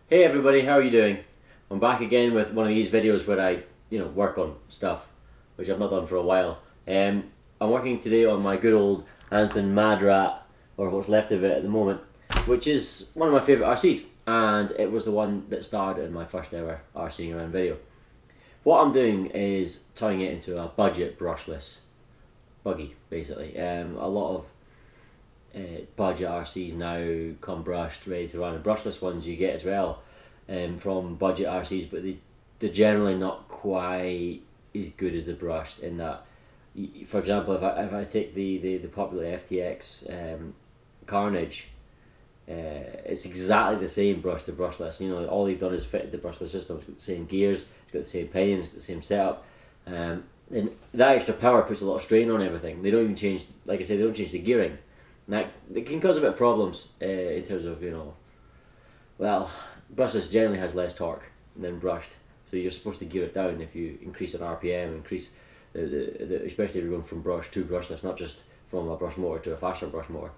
Hey everybody, how are you doing? I'm back again with one of these videos where I, work on stuff, which I've not done for a while. I'm working today on my good old Ansmann Mad Rat, or what's left of it at the moment, which is one of my favourite RCs, and it was the one that starred in my first ever RCing Around video. What I'm doing is turning it into a budget brushless buggy, basically. A lot of budget RCs now come brushed, ready to run, and brushless ones you get as well from budget RCs, but they're generally not quite as good as the brushed in that, for example, if I take the popular FTX Carnage, it's exactly the same brush to brushless. All they've done is fitted the brushless system. It's got the same gears, it's got the same pinions, it's got the same setup, and that extra power puts a lot of strain on everything. They don't even change, like I say, they don't change the gearing. That it can cause a bit of problems in terms of, well, brushless generally has less torque than brushed, so you're supposed to gear it down if you increase an RPM, increase especially if you're going from brush to brushless, not just from a brush motor to a faster brush motor.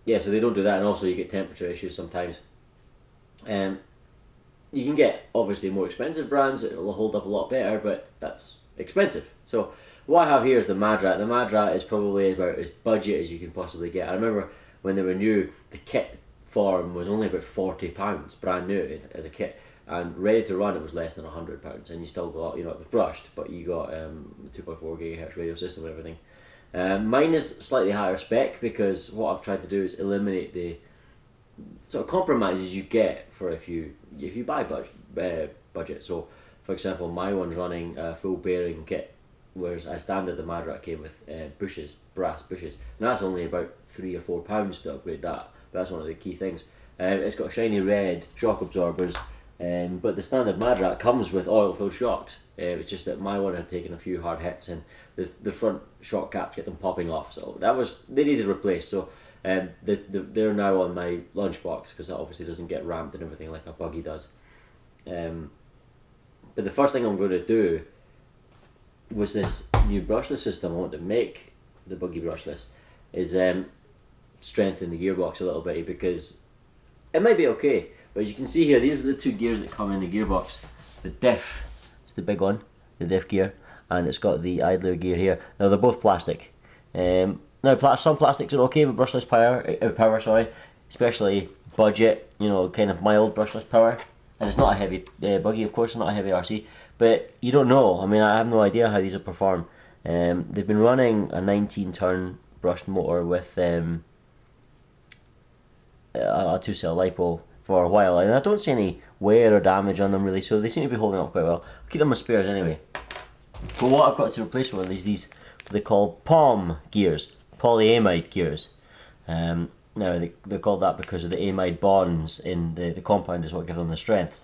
Yeah, so they don't do that, and also you get temperature issues sometimes. You can get obviously more expensive brands that will hold up a lot better, but that's expensive. So what I have here is the Mad Rat. The Mad Rat is probably about as budget as you can possibly get. I remember when they were new, the kit form was only about £40, brand new as a kit, and ready to run it was less than £100, and you still got, it was brushed, but you got the 2.4 GHz radio system and everything. Mine is slightly higher spec because what I've tried to do is eliminate the sort of compromises you get for if you buy budget. So, for example, my one's running a full bearing kit, whereas as standard the Mad Rat came with bushes, brass bushes, and that's only about £3 or £4 to upgrade that. But that's one of the key things. It's got shiny red shock absorbers, but the standard Mad Rat comes with oil-filled shocks. It's just that my one had taken a few hard hits, and the front shock caps get them popping off. So they needed replaced. So they're now on my lunchbox because that obviously doesn't get ramped and everything like a Buggy does. But the first thing I'm going to do was this new brushless system I want to make, the Buggy brushless, is strengthen the gearbox a little bit, because it might be okay, but as you can see here, these are the two gears that come in the gearbox. The diff, it's the big one, the diff gear, and it's got the idler gear here. Now they're both plastic. Now some plastics are okay with brushless power, especially budget, kind of mild brushless power. And it's not a heavy buggy, of course, it's not a heavy RC, but you don't know. I mean, I have no idea how these will perform. They've been running a 19-turn brushed motor with a 2-cell lipo for a while, and I don't see any wear or damage on them really, so they seem to be holding up quite well. I'll keep them as spares anyway. But what I've got to replace them with is these, they call POM gears, polyamide gears. Now they're called that because of the amide bonds in the compound is what give them the strength.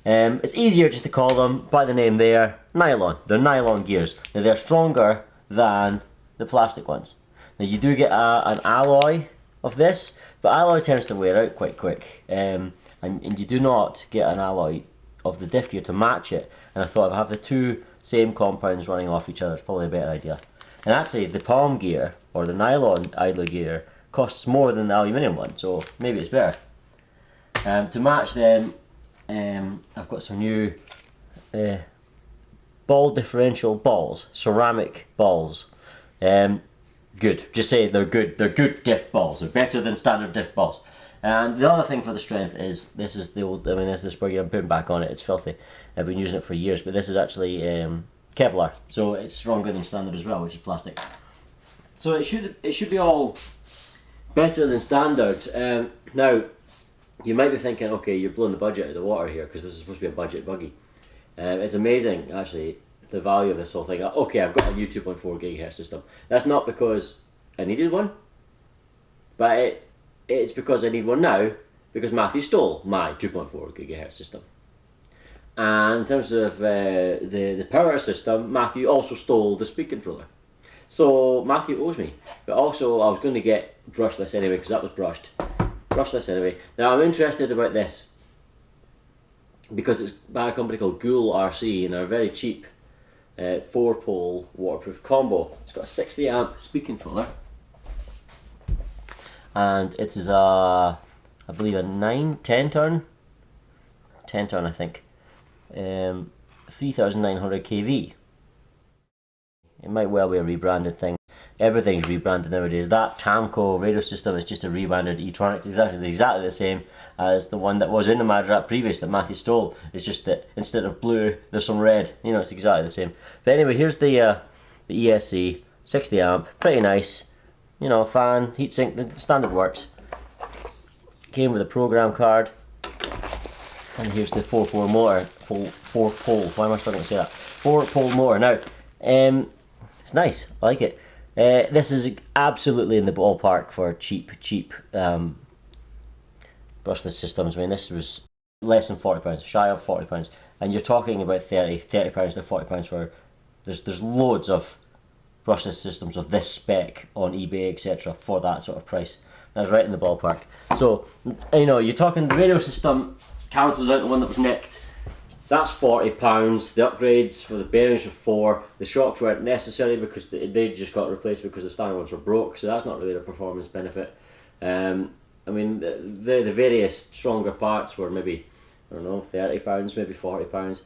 It's easier just to call them by the name there, nylon. They're nylon gears. Now they're stronger than the plastic ones. Now you do get an alloy of this, but alloy tends to wear out quite quick, and you do not get an alloy of the diff gear to match it. And I thought if I have the two same compounds running off each other, it's probably a better idea. And actually the POM gear, or the nylon idler gear, costs more than the aluminium one, so maybe it's better. To match them, I've got some new ball differential balls, ceramic balls. Good, just say they're good. They're good diff balls. They're better than standard diff balls. And the other thing for the strength is, this is the old, this is Buggy I'm putting back on it. It's filthy. I've been using it for years, but this is actually Kevlar, so it's stronger than standard as well, which is plastic. So it should be all better than standard. Now, you might be thinking, okay, you're blowing the budget out of the water here because this is supposed to be a budget buggy. It's amazing, actually, the value of this whole thing. Okay, I've got a new 2.4 GHz system. That's not because I needed one, but it's because I need one now because Matthew stole my 2.4 GHz system. And in terms of the power system, Matthew also stole the speed controller. So Matthew owes me. But also I was going to get brushless anyway because that was brushed. Brushless anyway. Now I'm interested about this because it's by a company called GoolRC, and they're very cheap 4-pole waterproof combo. It's got a 60 amp speed controller, and it is a, I believe, a 10 turn 10 ton I think, 3,900 kV. It might well be a rebranded thing. Everything's rebranded nowadays. That Tamco radio system is just a rebranded e-tronics, exactly the same as the one that was in the Mad Rat previous that Matthew stole. It's just that instead of blue, there's some red. You know, it's exactly the same. But anyway, here's the ESC, 60 amp, pretty nice. You know, fan, heatsink, the standard works. Came with a program card. And here's the 4-pole motor, 4-pole, why am I struggling to say that? 4-pole motor. Now, it's nice, I like it. This is absolutely in the ballpark for cheap brushless systems. I mean, this was less than £40, shy of £40, and you're talking about £30 to £40 for. There's loads of brushless systems of this spec on eBay, etc. for that sort of price. That's right in the ballpark. So, you know, you're talking the radio system cancels out the one that was nicked. That's £40. The upgrades for the bearings were £4. The shocks weren't necessary because they just got replaced because the standard ones were broke, so that's not really a performance benefit. I mean, the various stronger parts were maybe, I don't know, £30, maybe £40.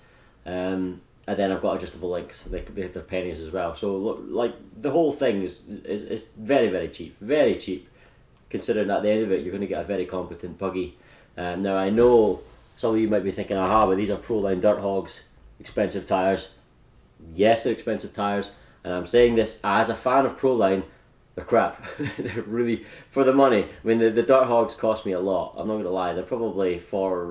And then I've got adjustable links. They're pennies as well. So look, like the whole thing is very, very cheap. Very cheap, considering at the end of it you're going to get a very competent buggy. Now I know some of you might be thinking, aha, but these are Proline dirt hogs, expensive tyres. Yes, they're expensive tyres, and I'm saying this as a fan of Proline. They're crap. They're really, for the money. I mean, the dirt hogs cost me a lot. I'm not going to lie. They're probably for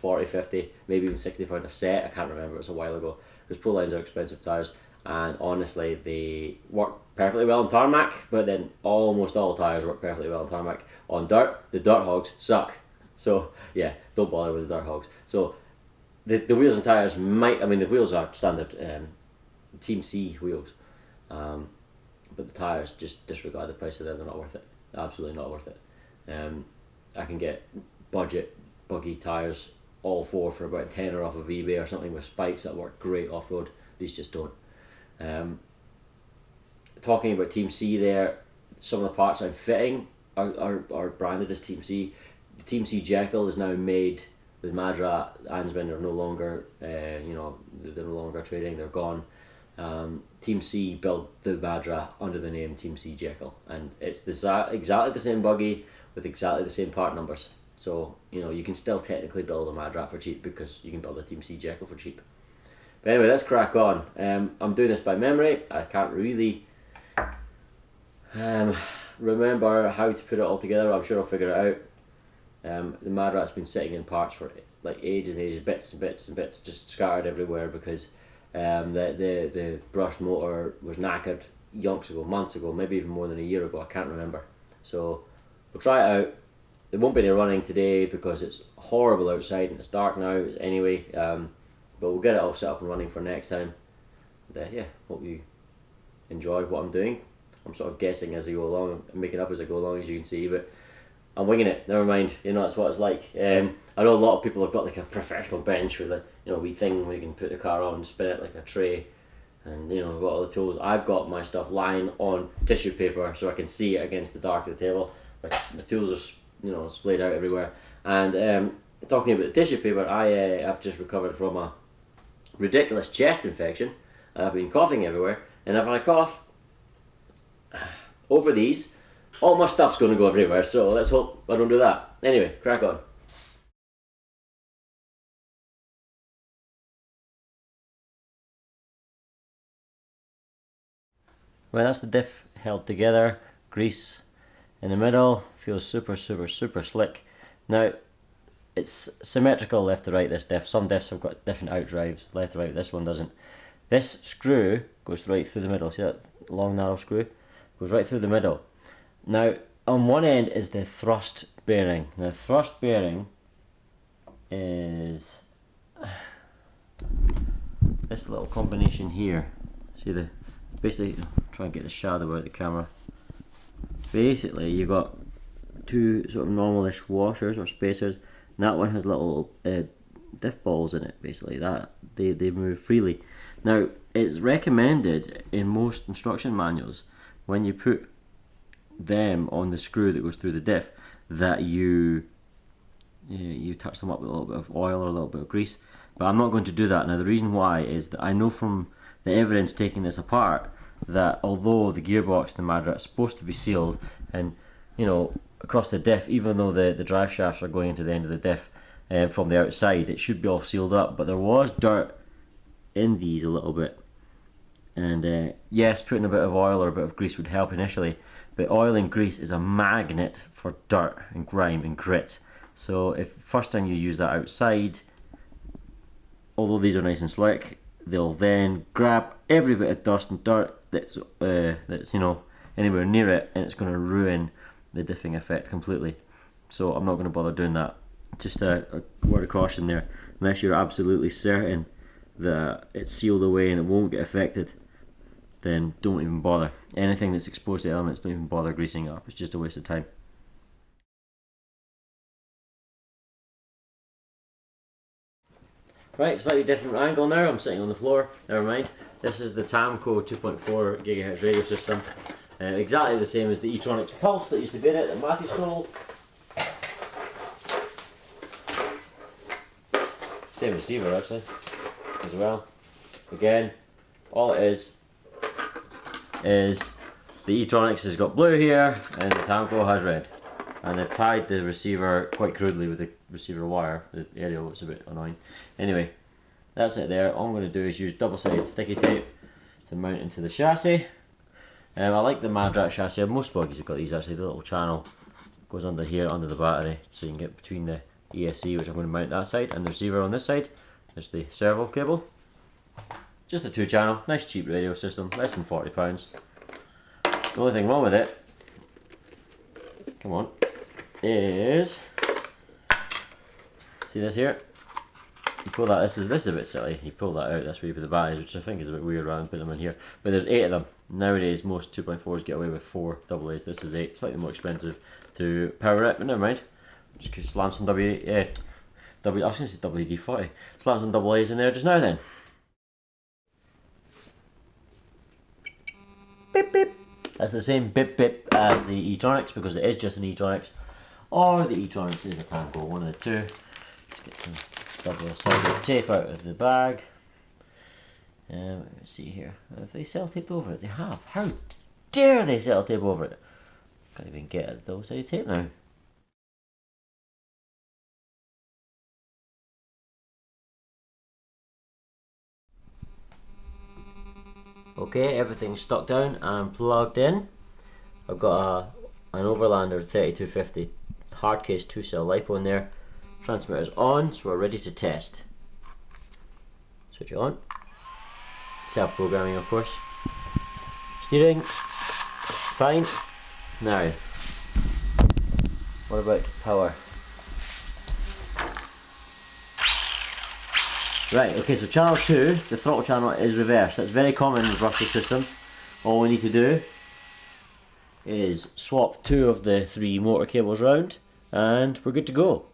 40, 50, maybe even £60 a set. I can't remember. It was a while ago. Because Prolines are expensive tyres, and honestly, they work perfectly well on tarmac. But then almost all tyres work perfectly well on tarmac. On dirt, the dirt hogs suck. So yeah, don't bother with the dirt hogs. So the wheels and tyres might. I mean, the wheels are standard Team C wheels. But the tyres, just disregard the price of them. They're not worth it. Absolutely not worth it. I can get budget buggy tyres, all four, for about a tenner off of eBay or something, with spikes that work great off road. These just don't. Talking about Team C there, some of the parts I'm fitting are branded as Team C. The Team C Jekyll is now made with Mad Rat. Ansmann are no longer, they're no longer trading. They're gone. Team C built the Mad Rat under the name Team C Jekyll, and it's exactly the same buggy with exactly the same part numbers. So you can still technically build a Mad Rat for cheap because you can build a Team C Jekyll for cheap. But anyway, let's crack on. I'm doing this by memory. I can't really remember how to put it all together. I'm sure I'll figure it out. The Mad Rat's been sitting in parts for like ages and ages, bits and bits and bits, just scattered everywhere because the brushed motor was knackered yonks ago, months ago, maybe even more than a year ago. I can't remember. So we'll try it out. There won't be any running today because it's horrible outside and it's dark now anyway. But we'll get it all set up and running for next time. And, yeah, hope you enjoy what I'm doing. I'm sort of guessing as I go along, I'm making up as I go along, as you can see, but I'm winging it. Never mind. That's what it's like. I know a lot of people have got like a professional bench with a wee thing where you can put the car on and spin it like a tray, and I've got all the tools. I've got my stuff lying on tissue paper so I can see it against the dark of the table. But the tools are splayed out everywhere. And talking about the tissue paper, I've just recovered from a ridiculous chest infection. I've been coughing everywhere, and if I cough over these, all my stuff's going to go everywhere, so let's hope I don't do that. Anyway, crack on. Well, that's the diff held together, grease in the middle, feels super, super, super slick. Now, it's symmetrical left to right, this diff. Some diffs have got different outdrives, left to right, this one doesn't. This screw goes right through the middle, see that long narrow screw? Goes right through the middle. Now, on one end is the thrust bearing. Now, the thrust bearing is this little combination here. See basically, try and get the shadow out of the camera. Basically, you've got two sort of normalish washers or spacers, and that one has little diff balls in it. Basically, that they move freely. Now, it's recommended in most instruction manuals when you put them on the screw that goes through the diff that you you touch them up with a little bit of oil or a little bit of grease, but I'm not going to do that. Now the reason why is that I know from the evidence taking this apart that although the gearbox in the Mad Rat is supposed to be sealed, and you know, across the diff, even though the drive shafts are going into the end of the diff from the outside, it should be all sealed up, but there was dirt in these a little bit, and yes, putting a bit of oil or a bit of grease would help initially, but oil and grease is a magnet for dirt and grime and grit. So if first time you use that outside, although these are nice and slick, they'll then grab every bit of dust and dirt that's you know, anywhere near it, and it's going to ruin the diffing effect completely. So I'm not going to bother doing that. Just a word of caution there, unless you're absolutely certain that it's sealed away and it won't get affected, then don't even bother. Anything that's exposed to elements, don't even bother greasing it up, it's just a waste of time. Right, slightly different angle now, I'm sitting on the floor, never mind. This is the Tamco 2.4 GHz radio system. Exactly the same as the e-tronics Pulse that used to be in it that Matthew stole. Same receiver actually, as well. Again, all it is the e-tronics has got blue here and the Tamco has red. And they've tied the receiver quite crudely with the receiver wire. The aerial was a bit annoying. Anyway, that's it there. All I'm going to do is use double-sided sticky tape to mount into the chassis. I like the Mad Rat chassis. Most buggies have got these actually. The little channel goes under here, under the battery, so you can get between the ESC, which I'm going to mount that side, and the receiver on this side. There's the servo cable. Just a 2-channel, nice cheap radio system, less than £40. The only thing wrong with it, come on, is, see this here? You pull that, this is a bit silly, you pull that out, that's where you put the batteries, which I think is a bit weird rather than putting them in here. But there's 8 of them. Nowadays most 2.4s get away with 4 AA's, this is 8, slightly more expensive to power it, but never mind. Just slam some I was going to say WD-40, slam some AA's in there just now then. Beep beep. That's the same bip bip as the e-tronics because it is just an e-tronics, or the e-tronics is a Tamco, one of the two. Just get some double-sided tape out of the bag. Let's see here. Have they sellotape over it? They have. How dare they sellotape over it? Can't even get a double-sided tape now. Okay, everything's stuck down and plugged in. I've got an Overlander 3250 hardcase 2-cell LiPo in there. Transmitter's on, so we're ready to test. Switch it on. Self-programming, of course. Steering, fine. Now, what about power? Right, okay, so channel 2, the throttle channel is reversed. That's very common with brushless systems. All we need to do is swap 2 of the 3 motor cables around and we're good to go.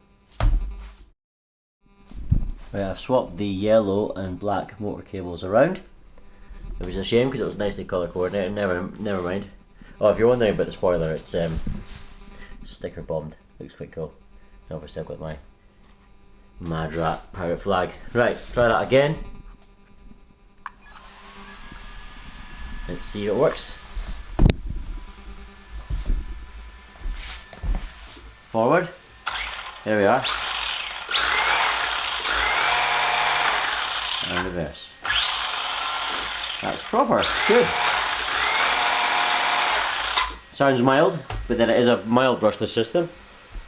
Right, I've swapped the yellow and black motor cables around. It was a shame because it was nicely colour coordinated. Never mind. Oh, if you're wondering about the spoiler, it's sticker bombed. Looks quite cool. And obviously I've got my Mad Rat pirate flag. Right, try that again. Let's see if it works. Forward. There we are. And reverse. That's proper. Good. Sounds mild, but then it is a mild brushless system.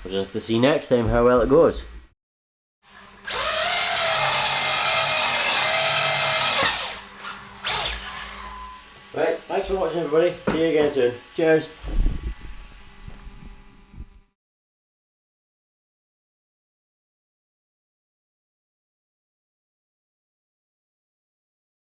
We'll just have to see next time how well it goes. Right, thanks for watching everybody. See you again soon. Cheers.